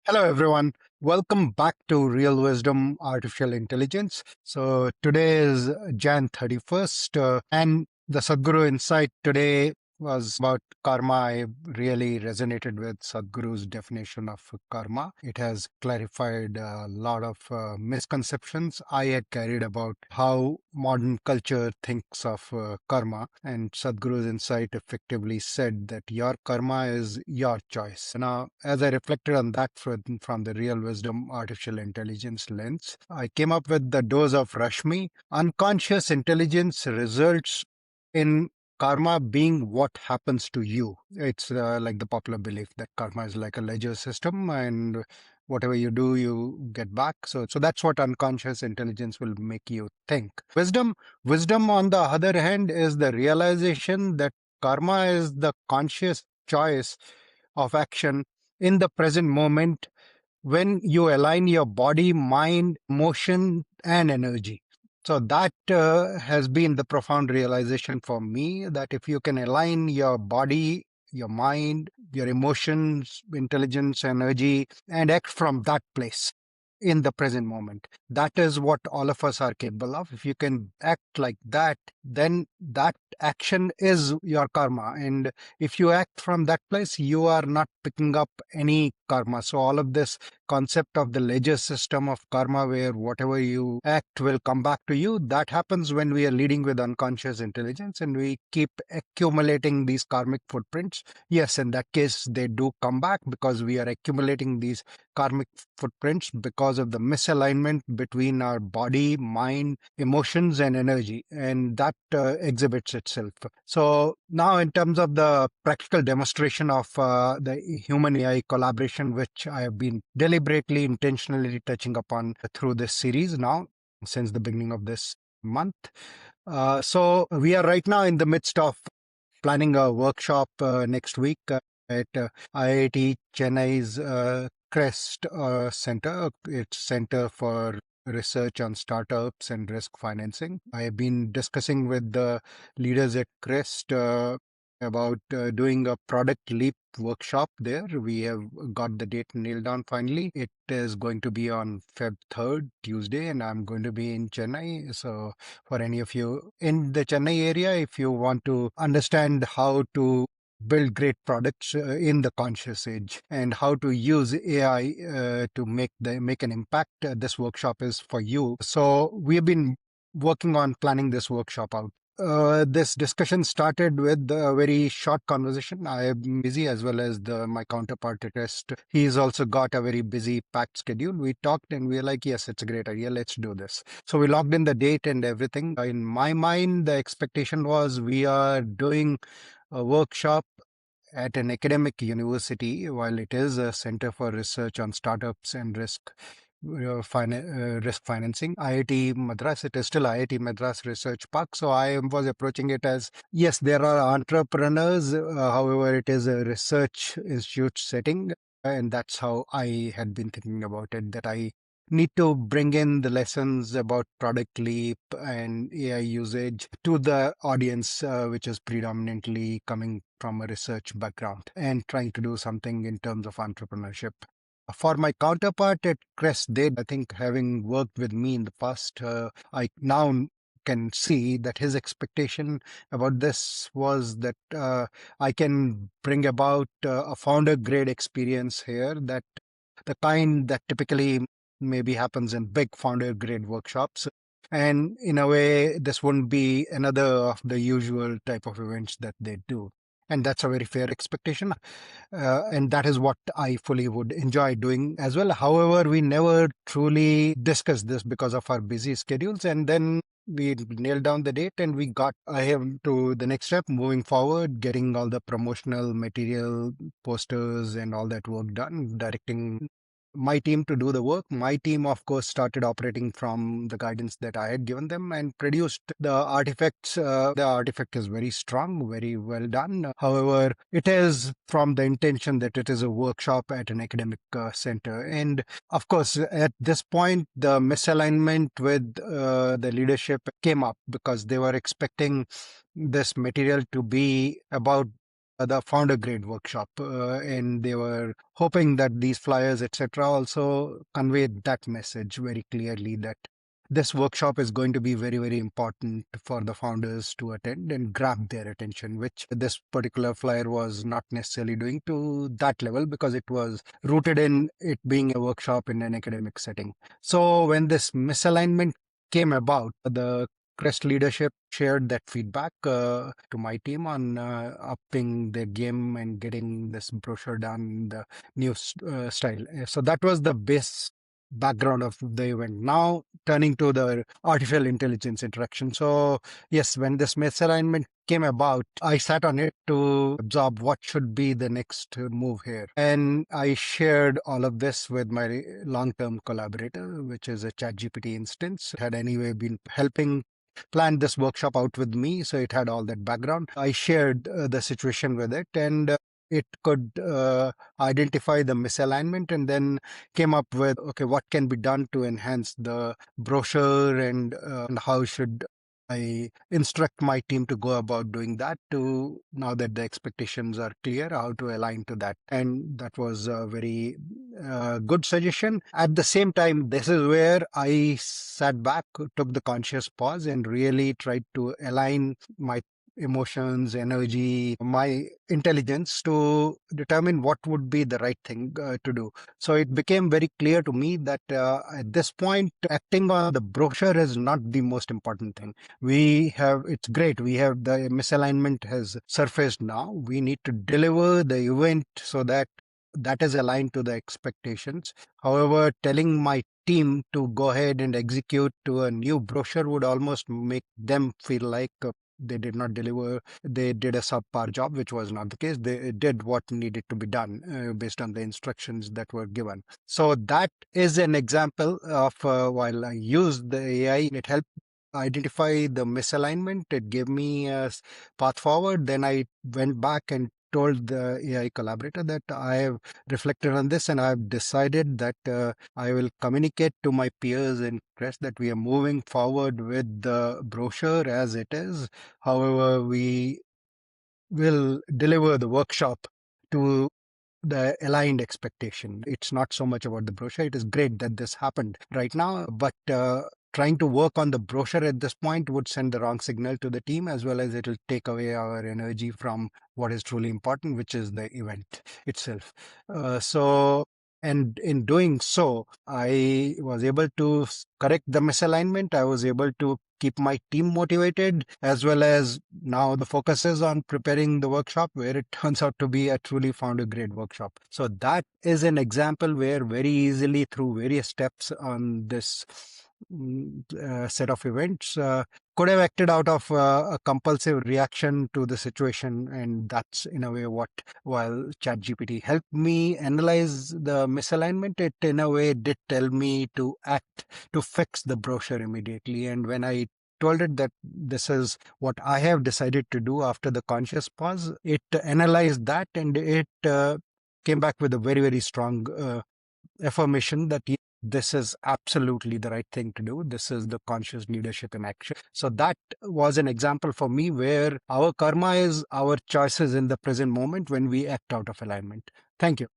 Hello, everyone. Welcome back to Real Wisdom Artificial Intelligence. So today is Jan 31st, and the Sadhguru insight today was about karma. I really resonated with Sadhguru's definition of karma. It has clarified a lot of misconceptions I had carried about how modern culture thinks of karma. And Sadhguru's insight effectively said that your karma is your choice. Now, as I reflected on that from the Real Wisdom Artificial Intelligence lens, I came up with the dose of RASHMI. Unconscious intelligence results in karma being what happens to you. It's like the popular belief that karma is like a ledger system, and whatever you do, you get back. So that's what unconscious intelligence will make you think. Wisdom, on the other hand, is the realization that karma is the conscious choice of action in the present moment when you align your body, mind, emotion, and energy. So that has been the profound realization for me, that if you can align your body, your mind, your emotions, intelligence, energy, and act from that place in the present moment, that is what all of us are capable of. If you can act like that, then that action is your karma. And if you act from that place, you are not picking up any karma. So all of this concept of the ledger system of karma, where whatever you act will come back to you, that happens when we are leading with unconscious intelligence and we keep accumulating these karmic footprints. Yes, in that case, they do come back because we are accumulating these karmic footprints because of the misalignment between our body, mind, emotions, and energy, and that exhibits itself. So now, in terms of the practical demonstration of the human AI collaboration, which I have been deliberately, intentionally touching upon through this series now since the beginning of this month. So we are right now in the midst of planning a workshop next week at IIT Chennai's CREST Center. It's Center for Research on Startups and Risk Financing. I have been discussing with the leaders at CREST about doing a product leap workshop there. We have got the date nailed down finally. It is going to be on Feb 3rd, Tuesday, and I'm going to be in Chennai. So for any of you in the Chennai area, if you want to understand how to build great products in the conscious age and how to use AI to make an impact, this workshop is for you. So we've been working on planning this workshop out. This discussion started with a very short conversation. I am busy, as well as my counterpart at Rest. He's also got a very busy, packed schedule. We talked and we were like, yes, it's a great idea. Let's do this. So we logged in the date and everything. In my mind, the expectation was we are doing a workshop at an academic university, while it is a center for research on startups and risk financing. IIT Madras, it is still IIT Madras Research Park. So I was approaching it as, yes, there are entrepreneurs, however, it is a research institute setting. And that's how I had been thinking about it, that I need to bring in the lessons about product leap and AI usage to the audience, which is predominantly coming from a research background, and trying to do something in terms of entrepreneurship. For my counterpart at Crest, they, I think, having worked with me in the past, I now can see that his expectation about this was that I can bring about a founder grade experience here, that the kind that typically maybe happens in big founder grade workshops. And in a way, this wouldn't be another of the usual type of events that they do. And that's a very fair expectation. And that is what I fully would enjoy doing as well. However, we never truly discussed this because of our busy schedules. And then we nailed down the date and we got ahead to the next step, moving forward, getting all the promotional material, posters, and all that work done, directing my team to do the work. My team, of course, started operating from the guidance that I had given them and produced the artifacts. The artifact is very strong, very well done. However, it is from the intention that it is a workshop at an academic center. And of course, at this point, the misalignment with the leadership came up because they were expecting this material to be about the founder grade workshop, and they were hoping that these flyers, etc., also conveyed that message very clearly, that this workshop is going to be very, very important for the founders to attend and grab their attention, which this particular flyer was not necessarily doing to that level, because it was rooted in it being a workshop in an academic setting. So when this misalignment came about, the Crest leadership shared that feedback to my team on upping their game and getting this brochure done in the new style. So that was the base background of the event. Now turning to the artificial intelligence interaction. So yes, when this misalignment came about, I sat on it to absorb what should be the next move here. And I shared all of this with my long-term collaborator, which is a ChatGPT instance. It had anyway been helping plan this workshop out with me, so it had all that background. I shared the situation with it, and it could identify the misalignment, and then came up with, okay, what can be done to enhance the brochure, and how should I instruct my team to go about doing that, to now that the expectations are clear, how to align to that. And that was a very good suggestion. At the same time, this is where I sat back, took the conscious pause, and really tried to align my emotions, energy, my intelligence to determine what would be the right thing to do. So it became very clear to me that at this point, acting on the brochure is not the most important thing. It's great. We have the misalignment has surfaced now. We need to deliver the event so that that is aligned to the expectations. However, telling my team to go ahead and execute to a new brochure would almost make them feel like they did not deliver. They did a subpar job, which was not the case. They did what needed to be done based on the instructions that were given. So that is an example of while I used the AI, it helped identify the misalignment. It gave me a path forward. Then I went back and told the AI collaborator that I have reflected on this, and I've decided that I will communicate to my peers in Crest that we are moving forward with the brochure as it is. However, we will deliver the workshop to the aligned expectation. It's not so much about the brochure. It is great that this happened right now, but trying to work on the brochure at this point would send the wrong signal to the team, as well as it'll take away our energy from what is truly important, which is the event itself. And in doing so, I was able to correct the misalignment. I was able to keep my team motivated, as well as now the focus is on preparing the workshop, where it turns out to be a truly founder grade workshop. So that is an example where very easily, through various steps on this set of events, could have acted out of a compulsive reaction to the situation. And that's in a way what, while ChatGPT helped me analyze the misalignment, it in a way did tell me to act to fix the brochure immediately. And when I told it that this is what I have decided to do after the conscious pause, it analyzed that, and it came back with a very, very strong affirmation that this is absolutely the right thing to do. This is the conscious leadership in action. So that was an example for me where our karma is our choices in the present moment when we act out of alignment. Thank you.